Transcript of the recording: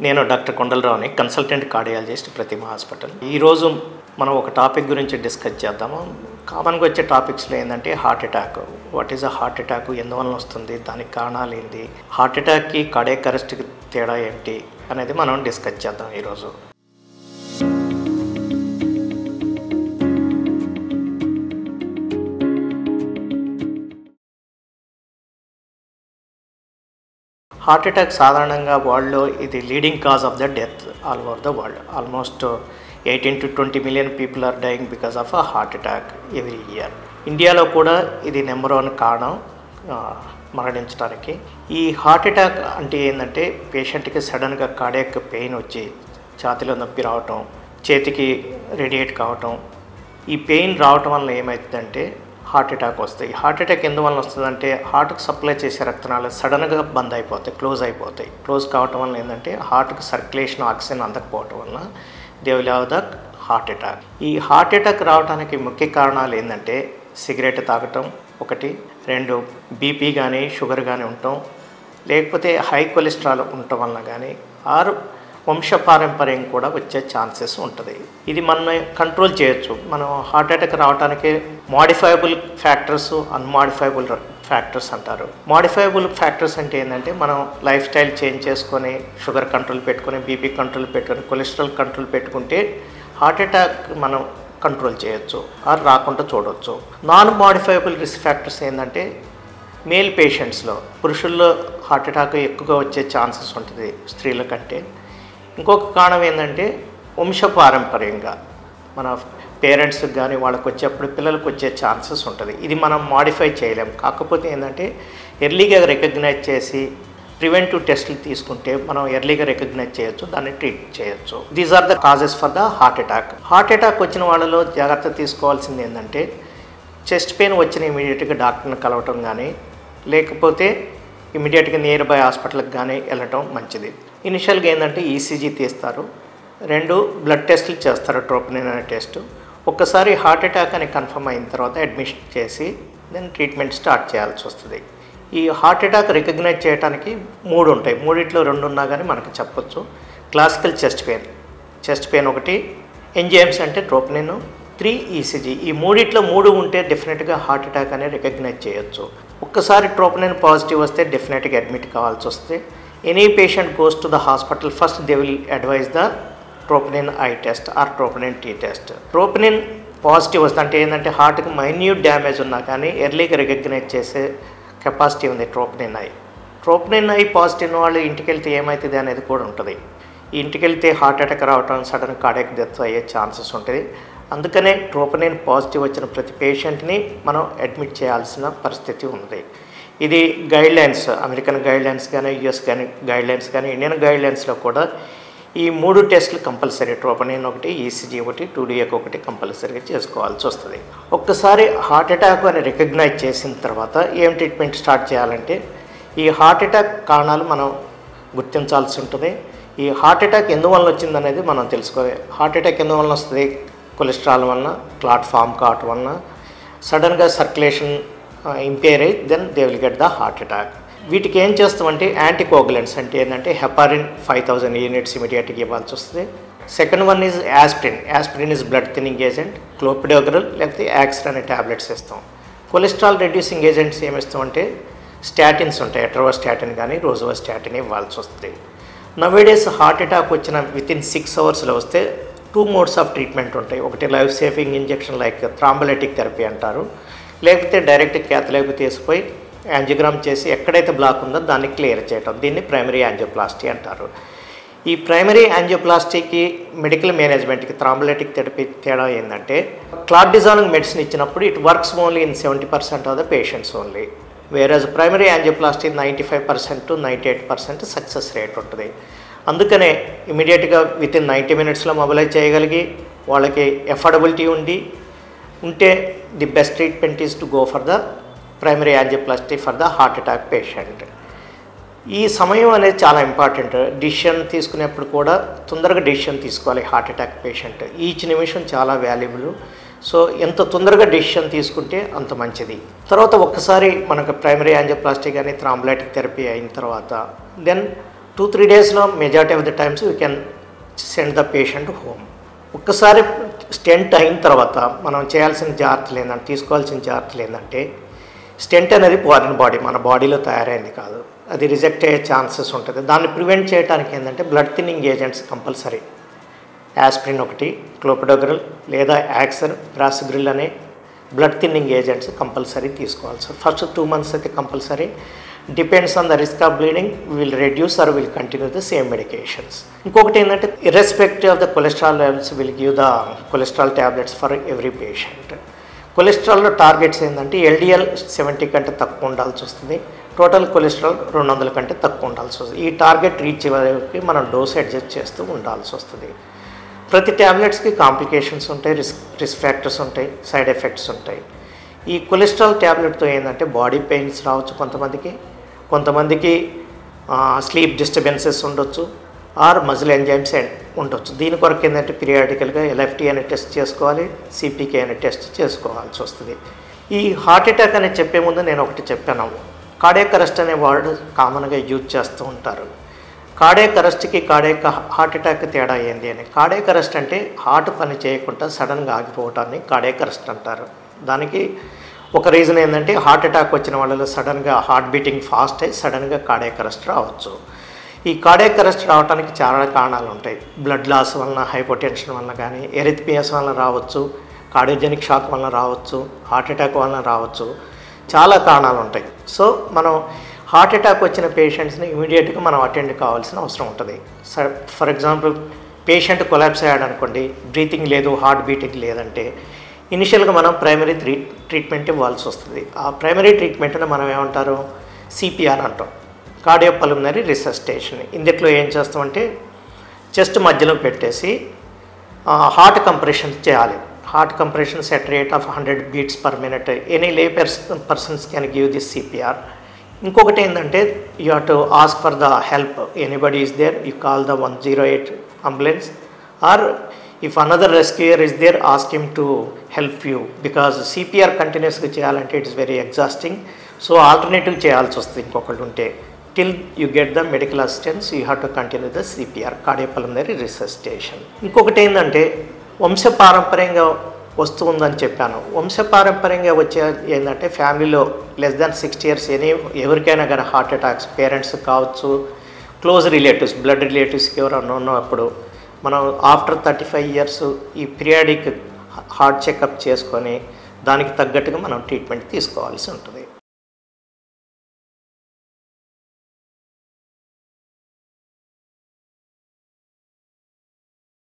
నేను doctor కొండలరావుని, consultant cardiologist ప్రతిమ hospital. ఈరోజు మనం ఒక టాపిక్ గురించి డిస్కస్ చేద్దాము. కామన్గా వచ్చే టాపిక్స్లో ఏంటంటే heart attack. What is a heart attack, ఎందువలన వస్తుంది, దానికి కారణాలు ఏంటి, హార్ట్ అటాక్కి కార్డియాక్ అరెస్ట్కి తేడా ఏంటి అనేది మనం డిస్కస్ చేద్దాం ఈరోజు. హార్ట్ అటాక్ సాధారణంగా వరల్డ్లో ఇది leading cause of the death all over the world. Almost 18 to 20 million people are dying because of a heart attack every year. ఇండియాలో కూడా ఇది నెంబర్ 1 కారణం మరణించడానికి. ఈ హార్ట్ అటాక్ అంటే ఏంటంటే పేషెంట్కి సడన్గా కార్డియాక్ పెయిన్ వచ్చి ఛాతీలో నొప్పి రావటం, చేతికి రేడియేట్ కావటం. ఈ పెయిన్ రావటం వల్ల ఏమవుతుందంటే హార్ట్ అటాక్ వస్తాయి. హార్ట్ అటాక్ ఎందువల్ల వస్తుందంటే హార్ట్కి సప్లై చేసే రక్తనాళాలు సడన్గా బంద్ అయిపోతాయి, క్లోజ్ అయిపోతాయి. క్లోజ్ కావటం వల్ల ఏంటంటే హార్ట్కి సర్క్యులేషన్, ఆక్సిజన్ అందకపోవటం వల్ల they will have the heart attack. ఈ హార్ట్ అటాక్ రావడానికి ముఖ్య కారణాలు ఏంటంటే సిగరెట్ తాగటం ఒకటి, 2 బీపీ కానీ షుగర్ కానీ ఉండటం, లేకపోతే హై కొలెస్ట్రాల్ ఉండటం వల్ల కానీ, ఆరు వంశపారంపర్యం కూడా వచ్చే ఛాన్సెస్ ఉంటుంది. ఇది మనం కంట్రోల్ చేయొచ్చు. మనం హార్ట్ అటాక్ రావడానికి మాడిఫైబుల్ ఫ్యాక్టర్స్, అన్మాడిఫైబుల్ ఫ్యాక్టర్స్ అంటారు. మాడిఫైబుల్ ఫ్యాక్టర్స్ అంటే ఏంటంటే మనం లైఫ్ స్టైల్ చేంజ్ చేసుకొని, షుగర్ కంట్రోల్ పెట్టుకొని, బీపీ కంట్రోల్ పెట్టుకొని, కొలెస్ట్రాల్ కంట్రోల్ పెట్టుకుంటే హార్ట్ అటాక్ మనం కంట్రోల్ చేయొచ్చు, ఆర్ రాకుండా చూడవచ్చు. నాన్ మాడిఫైబుల్ రిస్క్ ఫ్యాక్టర్స్ ఏంటంటే మేల్ పేషెంట్స్లో, పురుషుల్లో హార్ట్ అటాక్ ఎక్కువగా వచ్చే ఛాన్సెస్ ఉంటుంది స్త్రీల కంటే. ఇంకొక కారణం ఏంటంటే వంశపారంపర్యంగా మన పేరెంట్స్కి కానీ వాళ్ళకి వచ్చేప్పుడు పిల్లలకు వచ్చే ఛాన్సెస్ ఉంటుంది. ఇది మనం మాడిఫై చేయలేం. కాకపోతే ఏంటంటే ఎర్లీగా రికగ్నైజ్ చేసి ప్రివెంటివ్ టెస్టులు తీసుకుంటే మనం ఎర్లీగా రికగ్నైజ్ చేయొచ్చు, దాన్ని ట్రీట్ చేయొచ్చు. These are the causes for the heart attack. Heart attack వచ్చిన వాళ్ళలో జాగ్రత్త తీసుకోవాల్సింది ఏంటంటే చెస్ట్ పెయిన్ వచ్చిన ఇమీడియట్గా డాక్టర్ని కలవటం కానీ, లేకపోతే ఇమీడియట్గా నియర్ బై హాస్పిటల్కి కానీ వెళ్ళటం మంచిది. ఇనిషియల్గా ఏంటంటే ఈసీజీ తీస్తారు, 2 బ్లడ్ టెస్టులు చేస్తారు, ట్రోపోనిన్ అనే టెస్ట్. ఒక్కసారి హార్ట్ అటాక్ అని కన్ఫర్మ్ అయిన తర్వాత అడ్మిషన్ చేసి దెన్ ట్రీట్మెంట్ స్టార్ట్ చేయాల్సి వస్తుంది. ఈ హార్ట్ అటాక్ రికగ్నైజ్ చేయడానికి 3 ఉంటాయి. 3లో 2 ఉన్నా కానీ మనకు చెప్పొచ్చు. క్లాసికల్ చెస్ట్ పెయిన్ ఒకటి, ఎంజైమ్స్ అంటే ట్రోపోనిన్, 3 ఈసీజీ. ఈ 3లో 3 ఉంటే డెఫినెట్గా హార్ట్ అటాక్ అనేది రికగ్నైజ్ చేయొచ్చు. ఒక్కసారి ట్రోపోనిన్ పాజిటివ్ వస్తే డెఫినెట్గా అడ్మిట్ కావాల్సి వస్తే any patient goes to the hospital, first they will advise the troponin I test or troponin T test. Troponin positive వస్తే అంటే ఏంటంటే హార్ట్కి మైన్యూట్ డ్యామేజ్ ఉన్నా కానీ ఎర్లీగా రికగ్నైజ్ చేసే కెపాసిటీ ఉంది ట్రోపోనిన్ ఐ పాజిటివ్ వాళ్ళు ఇంటికి వెళ్తే ఏమవుతుంది అనేది కూడా ఉంటుంది. ఈ ఇంటికి వెళ్తే హార్ట్ అటాక్ రావడం, సడన్ కార్డియాక్ డెత్ అయ్యే ఛాన్సెస్ ఉంటుంది. అందుకనే ట్రోపోనిన్ పాజిటివ్ వచ్చిన ప్రతి పేషెంట్ని మనం అడ్మిట్ చేయాల్సిన పరిస్థితి ఉంది. ఇది గైడ్లైన్స్, అమెరికన్ గైడ్లైన్స్ కానీ, యుఎస్ కానీ గైడ్లైన్స్ కానీ, ఇండియన్ గైడ్లైన్స్లో కూడా ఈ 3 టెస్టులు కంపల్సరీ, ట్రోపోనిన్ ఒకటి, ఈసీజీ ఒకటి, 2డిఏకి ఒకటి కంపల్సరీగా చేసుకోవాల్సి వస్తుంది. ఒక్కసారి హార్ట్ అటాక్ అని రికగ్నైజ్ చేసిన తర్వాత ఏం ట్రీట్మెంట్ స్టార్ట్ చేయాలంటే ఈ హార్ట్ అటాక్ కారణాలు మనం గుర్తించాల్సి ఉంటుంది. ఈ హార్ట్ అటాక్ ఎందువల్ల వచ్చిందనేది మనం తెలుసుకోవాలి. హార్ట్ అటాక్ ఎందువల్ల వస్తుంది? కొలెస్ట్రాల్ వలన, క్లాట్ ఫామ్ కావటం వలన, సడన్గా సర్క్యులేషన్ ఇంపేర్ అయ్యి then they will get the heart attack. వీటికి ఏం చేస్తామంటే యాంటీకోగులెంట్స్ అంటే ఏంటంటే హెపారిన్ 5000 యూనిట్స్ ఇమీడియట్గా ఇవ్వాల్సి వస్తుంది. Second one is aspirin is blood thinning agent, clopidogrel లేకపోతే యాక్సిన్ అనే ట్యాబ్లెట్స్ ఇస్తాం. కొలెస్ట్రాల్ రెడ్యూసింగ్ ఏజెంట్స్ ఏమిస్తామంటే స్టాటిన్స్ ఉంటాయి, ఎట్రోవాస్టాటిన్ కానీ రోజోవాస్టాటిన్ ఇవ్వాల్సి వస్తుంది. నవేడేస్ హార్ట్ అటాక్ వచ్చిన వితిన్ 6 అవర్స్లో వస్తే 2 మోడ్స్ ఆఫ్ ట్రీట్మెంట్ ఉంటాయి. ఒకటి life saving injection like thrombolytic therapy అంటారు, లేకపోతే డైరెక్ట్ క్యాథ్లాబ్ తీసుకుపోయి యాంజియోగ్రామ్ చేసి ఎక్కడైతే బ్లాక్ ఉందో దాన్ని క్లియర్ చేయటం, దీన్ని ప్రైమరీ యాంజియోప్లాస్టీ అంటారు. ఈ ప్రైమరీ యాంజియోప్లాస్టీకి మెడికల్ మేనేజ్మెంట్కి థ్రాంబోలైటిక్ థెరపీ తేడా ఏంటంటే క్లాట్ డిజాల్వింగ్ మెడిసిన్ ఇచ్చినప్పుడు it works only in 70% of the patients only, whereas primary angioplasty 95% to 98% success rate ఉంటుంది. అందుకనే ఇమీడియట్గా వితిన్ 90 minutesలో మొబిలైజ్ చేయగలిగి వాళ్ళకి ఎఫోర్డబిలిటీ ఉంటే the best treatment is to go for the primary angioplasty for the heart attack patient. ఈ సమయం అనేది చాలా important. Decision తీసుకునేప్పుడు కూడా తొందరగా డిసిషన్ తీసుకోవాలి హార్ట్ అటాక్ పేషెంట్. ఈచ్ నిమిషం చాలా వాల్యుబుల్. సో ఎంత తొందరగా డిసిషన్ తీసుకుంటే అంత మంచిది. తర్వాత ఒక్కసారి మనకు ప్రైమరీ యాంజియోప్లాస్టీ కానీ థ్రాంబోలైటిక్ థెరపీ అయిన తర్వాత దెన్ 2-3 డేస్లో majority of the times we can send the patient home. ఒక్కసారి స్టెంట్ అయిన తర్వాత మనం చేయాల్సిన జాగ్రత్తలు ఏంటంటే, తీసుకోవాల్సిన జాగ్రత్తలు ఏంటంటే, స్టెంట్ అనేది ఫారిన్ బాడీ, మన బాడీలో తయారైంది కాదు, అది రిజెక్ట్ అయ్యే ఛాన్సెస్ ఉంటుంది. దాన్ని ప్రివెంట్ చేయడానికి ఏంటంటే blood thinning agents compulsory. Aspirin ఒకటి, క్లోపిడోగ్రిల్ లేదా యాక్సర్, ప్రాసిగ్రిల్ అనే బ్లడ్ థిన్నింగ్ ఏజెంట్స్ కంపల్సరీ తీసుకోవాలి. సో ఫస్ట్ 2 months అయితే compulsory. Depends on the risk of bleeding, will reduce or will continue the same medications. ఇంకొకటి ఏంటంటే, irrespective of the cholesterol levels will give the cholesterol tablets for every patient. కొలెస్ట్రాల్లో targets ఏంటంటే LDL 70 కంటే తక్కువ ఉండాల్సి వస్తుంది, total cholesterol 200 కంటే తక్కువ ఉండాల్సి వస్తుంది. ఈ టార్గెట్ రీచ్ అయ్యేకి మనం డోస్ అడ్జస్ట్ చేస్తూ ఉండాల్సి వస్తుంది. ప్రతి ట్యాబ్లెట్స్కి కాంప్లికేషన్స్ ఉంటాయి, రిస్క్ ఫ్యాక్టర్స్ ఉంటాయి, సైడ్ ఎఫెక్ట్స్ ఉంటాయి. ఈ కొలెస్ట్రాల్ ట్యాబ్లెట్తో ఏంటంటే బాడీ పెయిన్స్ రావచ్చు కొంతమందికి స్లీప్ డిస్టర్బెన్సెస్ ఉండొచ్చు, ఆర్ మజిల్ ఎంజైమ్స్ ఉండొచ్చు. దీని కొరకు ఏంటంటే పీరియాడికల్గా ఎల్ఎఫ్టీ అనే టెస్ట్ చేసుకోవాలి, సిపికే అనే టెస్ట్ చేసుకోవాల్సి వస్తుంది. ఈ హార్ట్ అటాక్ అని చెప్పే ముందు నేను ఒకటి చెప్పాను, కార్డియాక్ అరెస్ట్ అనే వర్డ్ కామన్గా యూజ్ చేస్తూ ఉంటారు. కార్డియాక్ అరెస్ట్కి హార్ట్ అటాక్ తేడా ఏంది అని. కార్డియాక్ అరెస్ట్ అంటే హార్ట్ పని చేయకుండా సడన్గా ఆగిపోవటాన్ని కార్డియాక్ అరెస్ట్ అంటారు. దానికి ఒక రీజన్ ఏంటంటే, హార్ట్ అటాక్ వచ్చిన వాళ్ళలో సడన్గా హార్ట్ బీటింగ్ ఫాస్ట్ అయ్యి సడన్గా కార్డియాక్ అరెస్ట్ రావచ్చు. ఈ కార్డియాక్ అరెస్ట్ రావడానికి చాలా కారణాలు ఉంటాయి. బ్లడ్ లాస్ వలన, హైపోటెన్షన్ వలన కానీ, ఎరిథ్మియాస్ వలన రావచ్చు, కార్డియోజెనిక్ షాక్ వలన రావచ్చు, హార్ట్ అటాక్ వలన రావచ్చు, చాలా కారణాలు ఉంటాయి. సో మనం హార్ట్ అటాక్ వచ్చిన పేషెంట్స్ని ఇమీడియట్గా మనం అటెండ్ కావాల్సిన అవసరం ఉంటుంది. ఫర్ ఎగ్జాంపుల్ పేషెంట్ కొలాప్స్ అయ్యాడు అనుకోండి, బ్రీతింగ్ లేదు, హార్ట్ బీటింగ్ లేదంటే ఇనిషియల్గా మనం ప్రైమరీ ట్రీట్మెంట్ ఇవ్వాల్సి వస్తుంది. ఆ ప్రైమరీ ట్రీట్మెంట్ని మనం ఏమంటారు, సిపిఆర్ అంటాం, కార్డియోపల్మనరీ రిసస్టేషన్. ఇందులో ఏం చేస్తామంటే చెస్ట్ మధ్యలో పెట్టేసి హార్ట్ కంప్రెషన్ చేయాలి. Heart compressions at rate of 100 beats per minute. Any lay persons can give this CPR. ఇంకొకటి ఏంటంటే, you have to ask for the help, anybody is there, you call the 108 ambulance, or if another rescuer is there, ask him to help you. Because CPR కంటిన్యూస్గా చేయాలంటే it is very exhausting. So alternative చేయాల్సి వస్తుంది ఇంకొకళ్ళు ఉంటే. Till you get the medical assistance you have to continue the CPR, cardiopulmonary resuscitation. ఇంకొకటి ఏంటంటే, వంశపారంపర్యంగా వస్తుందని చెప్పాను. వంశపారంపర్యంగా వచ్చే ఏంటంటే, ఫ్యామిలీలో less than 60 years ఎవరికైనా కానీ హార్ట్ అటాక్స్, పేరెంట్స్ కావచ్చు, క్లోజ్ రిలేటివ్స్, బ్లడ్ రిలేటివ్స్కి ఎవరైనా ఉన్నప్పుడు మనం ఆఫ్టర్ 35 years ఈ పీరియాడిక్ హార్ట్ చెకప్ చేసుకొని దానికి తగ్గట్టుగా మనం ట్రీట్మెంట్ తీసుకోవాల్సి ఉంటుంది.